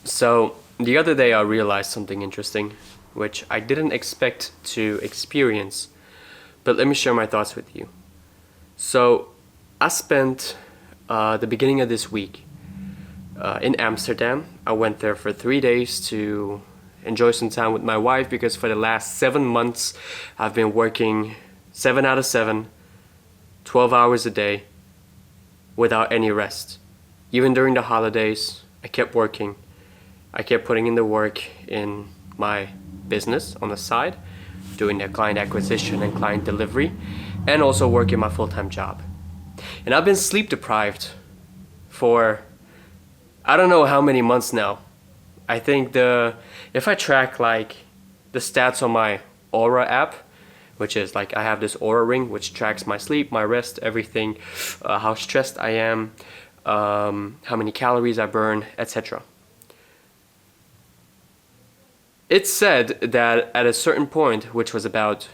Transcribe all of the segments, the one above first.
So the other day I realized something interesting, which I didn't expect to experience, but let me share my thoughts with you. So I spent the beginning of this week in Amsterdam. I went there for 3 days to enjoy some time with my wife because for the last 7 months I've been working 7 out of 7, 12 hours a day without any rest. Even during the holidays, I kept working. I kept putting in the work in my business on the side, doing the client acquisition and client delivery, and also working my full-time job. And I've been sleep deprived for I don't know how many months now. I think if I track like the stats on my Aura app, which is like I have this Aura ring which tracks my sleep, my rest, everything, how stressed I am, how many calories I burn, etc. It said that at a certain point, which was about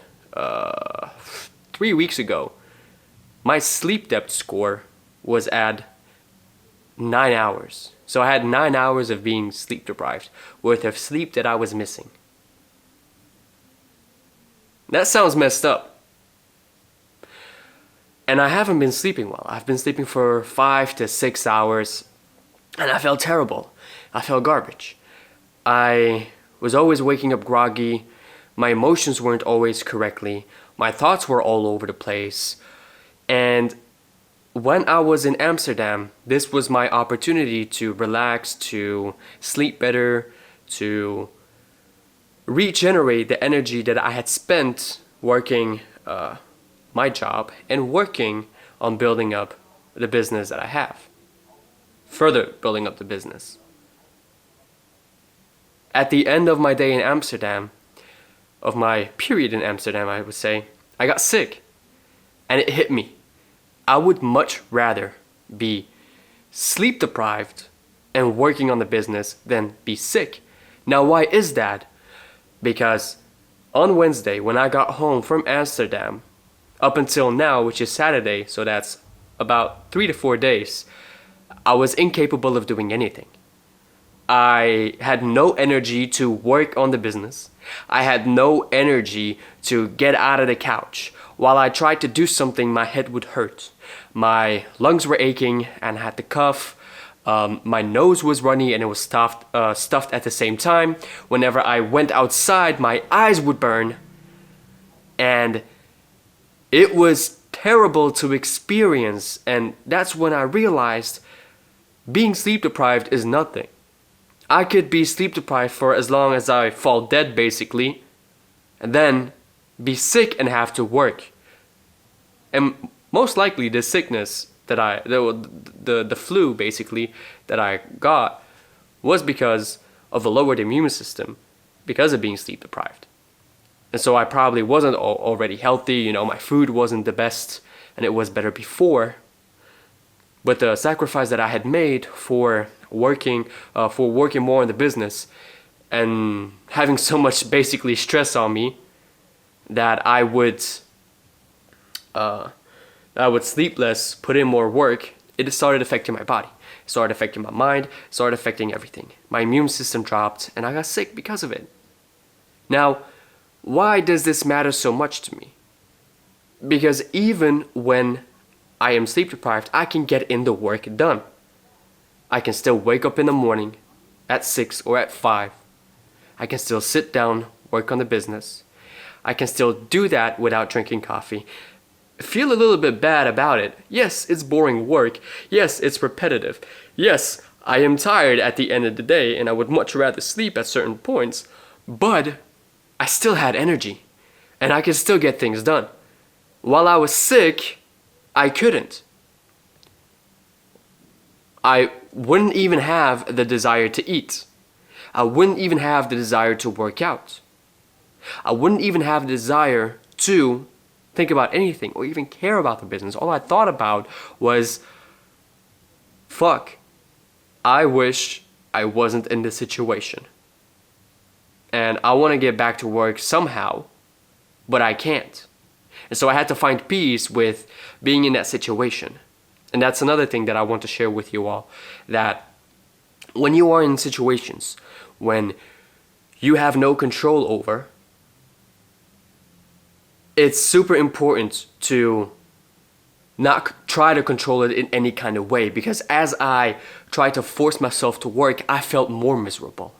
3 weeks ago, my sleep depth score was at 9 hours. So I had 9 hours of being sleep deprived, worth of sleep that I was missing. That sounds messed up. And I haven't been sleeping well. I've been sleeping for 5 to 6 hours, and I felt terrible. I felt garbage. I was always waking up groggy. My emotions weren't always correctly. My thoughts were all over the place. And when I was in Amsterdam, this was my opportunity to relax, to sleep better, to regenerate the energy that I had spent working my job and working on building up the business that I have. Further building up the business. At the end of my day in Amsterdam, of my period in Amsterdam, I would say, I got sick. And it hit me. I would much rather be sleep deprived and working on the business than be sick. Now, why is that? Because on Wednesday, when I got home from Amsterdam, up until now, which is Saturday, so that's about 3 to 4 days, I was incapable of doing anything. I had no energy to work on the business. I had no energy to get out of the couch. While I tried to do something, my head would hurt. My lungs were aching and I had the cough. My nose was runny and it was stuffed at the same time. Whenever I went outside, my eyes would burn. And it was terrible to experience. And that's when I realized being sleep deprived is nothing. I could be sleep deprived for as long as I fall dead, basically, and then be sick and have to work. And most likely the sickness that the flu basically that I got was because of a lowered immune system, because of being sleep deprived. And so I probably wasn't already healthy, my food wasn't the best, and it was better before. But the sacrifice that I had made for working more in the business and having so much basically stress on me that I would sleep less, put in more work, it started affecting my body. It started affecting my mind, it started affecting everything. My immune system dropped and I got sick because of it. Now, why does this matter so much to me? Because even when I am sleep deprived, I can get in the work done. I can still wake up in the morning at 6 or at 5. I can still sit down, work on the business. I can still do that without drinking coffee. Feel a little bit bad about it. Yes, it's boring work. Yes, it's repetitive. Yes, I am tired at the end of the day and I would much rather sleep at certain points. But I still had energy and I could still get things done. While I was sick, I couldn't. I wouldn't even have the desire to eat. I wouldn't even have the desire to work out. I wouldn't even have the desire to think about anything or even care about the business. All I thought about was, fuck, I wish I wasn't in this situation. And I want to get back to work somehow, but I can't. And so I had to find peace with being in that situation. And that's another thing that I want to share with you all, that when you are in situations when you have no control over, it's super important to not try to control it in any kind of way, because as I tried to force myself to work, I felt more miserable.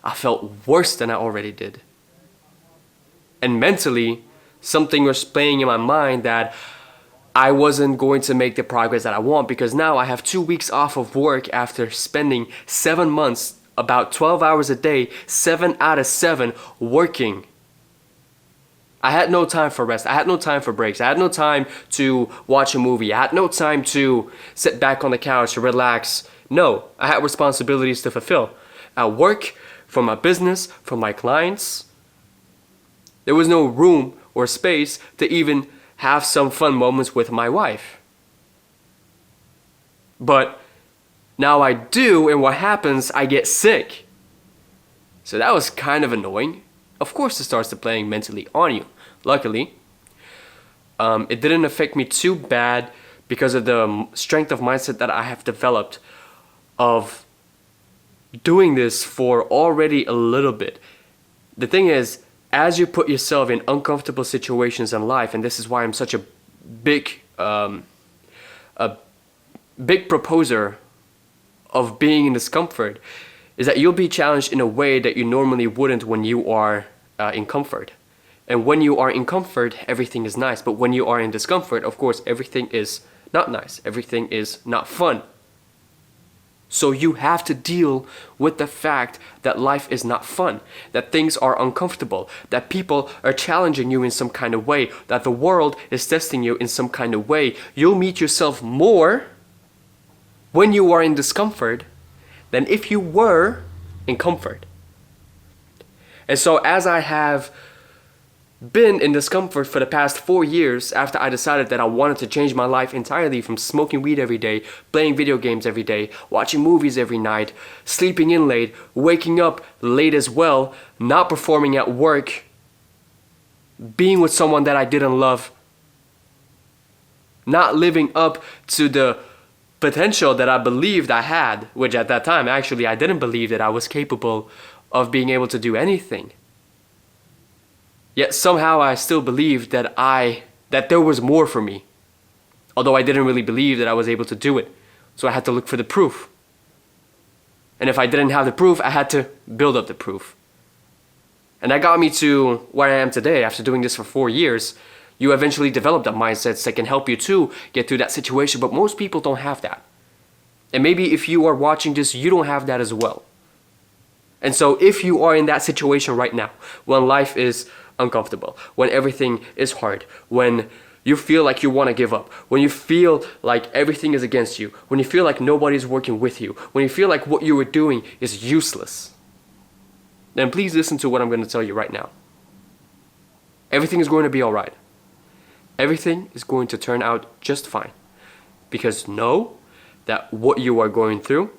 I felt worse than I already did. And mentally, something was playing in my mind that I wasn't going to make the progress that I want, because now I have 2 weeks off of work after spending 7 months, about 12 hours a day, 7 out of 7 working. I had no time for rest. I had no time for breaks. I had no time to watch a movie. I had no time to sit back on the couch to relax. No, I had responsibilities to fulfill at work, for my business, for my clients. There was no room or space to even have some fun moments with my wife. But now I do, and what happens? I get sick. So that was kind of annoying. Of course it starts to playing mentally on you. Luckily, it didn't affect me too bad because of the strength of mindset that I have developed of doing this for already a little bit. The thing is, as you put yourself in uncomfortable situations in life, and this is why I'm such a big proposer of being in discomfort, is that you'll be challenged in a way that you normally wouldn't when you are in comfort. And when you are in comfort, everything is nice. But when you are in discomfort, of course, everything is not nice. Everything is not fun. So you have to deal with the fact that life is not fun, that things are uncomfortable, that people are challenging you in some kind of way, that the world is testing you in some kind of way. You'll meet yourself more when you are in discomfort than if you were in comfort. And so as I have been in discomfort for the past 4 years after I decided that I wanted to change my life entirely from smoking weed every day, playing video games every day, watching movies every night, sleeping in late, waking up late as well, not performing at work, being with someone that I didn't love, not living up to the potential that I believed I had, which at that time actually I didn't believe that I was capable of being able to do anything. Yet somehow I still believed that there was more for me, although I didn't really believe that I was able to do it. So I had to look for the proof. And if I didn't have the proof, I had to build up the proof. And that got me to where I am today. After doing this for 4 years, you eventually develop that mindset that can help you to get through that situation, but most people don't have that. And maybe if you are watching this, you don't have that as well. And so if you are in that situation right now, when life is uncomfortable, when everything is hard, when you feel like you want to give up, when you feel like everything is against you, when you feel like nobody's working with you, when you feel like what you are doing is useless, then please listen to what I'm going to tell you right now. Everything is going to be all right. Everything is going to turn out just fine. Because know that what you are going through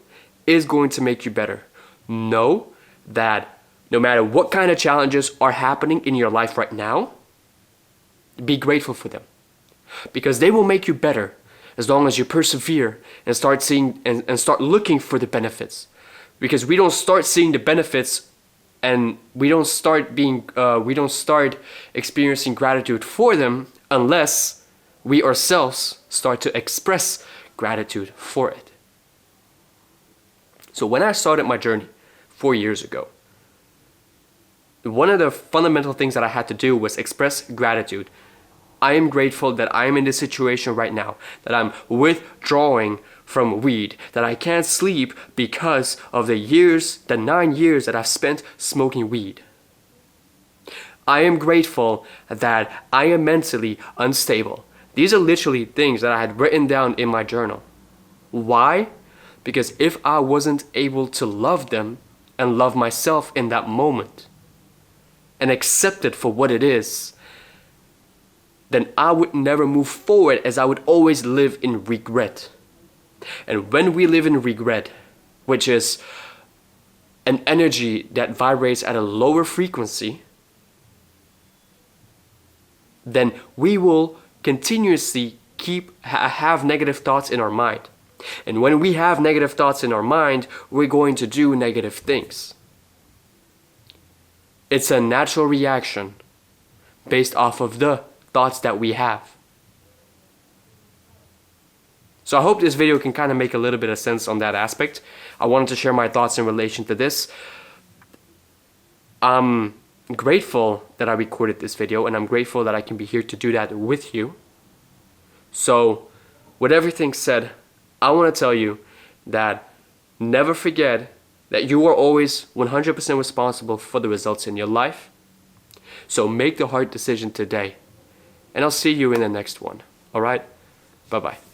is going to make you better. Know that no matter what kind of challenges are happening in your life right now, be grateful for them. Because they will make you better as long as you persevere and start seeing and start looking for the benefits. Because we don't start seeing the benefits and we don't start experiencing gratitude for them unless we ourselves start to express gratitude for it. So when I started my journey 4 years ago, one of the fundamental things that I had to do was express gratitude. I am grateful that I am in this situation right now, that I'm withdrawing from weed, that I can't sleep because of the 9 years that I've spent smoking weed. I am grateful that I am mentally unstable. These are literally things that I had written down in my journal. Why? Because if I wasn't able to love them and love myself in that moment, and accept it for what it is, then I would never move forward, as I would always live in regret. And when we live in regret, which is an energy that vibrates at a lower frequency, then we will continuously have negative thoughts in our mind. And when we have negative thoughts in our mind, we're going to do negative things. It's a natural reaction based off of the thoughts that we have. So I hope this video can kind of make a little bit of sense on that aspect. I wanted to share my thoughts in relation to this. I'm grateful that I recorded this video, and I'm grateful that I can be here to do that with you. So with everything said, I want to tell you that never forget that you are always 100% responsible for the results in your life. So make the hard decision today. And I'll see you in the next one. Alright? Bye-bye.